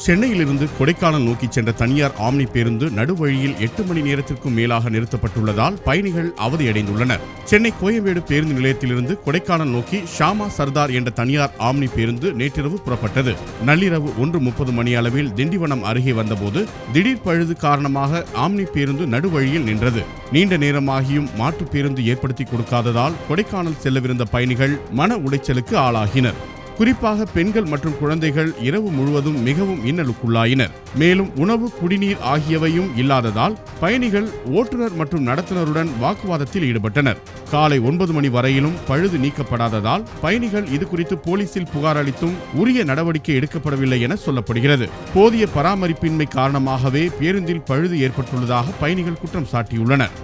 சென்னையிலிருந்து கொடைக்கானல் நோக்கி சென்ற தனியார் ஆம்னி பேருந்து நடுவழியில் 8 மணி நேரத்திற்கும் மேலாக நிறுத்தப்பட்டுள்ளதால் பயணிகள் அவதியடைந்துள்ளனர். சென்னை கோயம்பேடு பேருந்து நிலையத்திலிருந்து கொடைக்கானல் நோக்கி ஷாமா சர்தார் என்ற தனியார் ஆம்னி பேருந்து நேற்றிரவு புறப்பட்டது. நள்ளிரவு 1:30 மணி அளவில் திண்டிவனம் அருகே வந்தபோது திடீர் பழுது காரணமாக ஆம்னி பேருந்து நடுவழியில் நின்றது. நீண்ட நேரமாகியும் மாற்று பேருந்து ஏற்படுத்தி கொடுக்காததால் கொடைக்கானல் செல்லவிருந்த பயணிகள் மன உளைச்சலுக்கு ஆளாகினர். குறிப்பாக பெண்கள் மற்றும் குழந்தைகள் இரவு முழுவதும் மிகவும் இன்னலுக்குள்ளாயினர். மேலும் உணவு, குடிநீர் ஆகியவையும் இல்லாததால் பயணிகள் ஓட்டுநர் மற்றும் நடத்துனருடன் வாக்குவாதத்தில் ஈடுபட்டனர். காலை 9 மணி வரையிலும் பழுது நீக்கப்படாததால் பயணிகள் இதுகுறித்து போலீசில் புகார் அளித்தும் உரிய நடவடிக்கை எடுக்கப்படவில்லை என சொல்லப்படுகிறது. போதிய பராமரிப்பின்மை காரணமாகவே பேருந்தில் பழுது ஏற்பட்டுள்ளதாக பயணிகள் குற்றம் சாட்டியுள்ளனர்.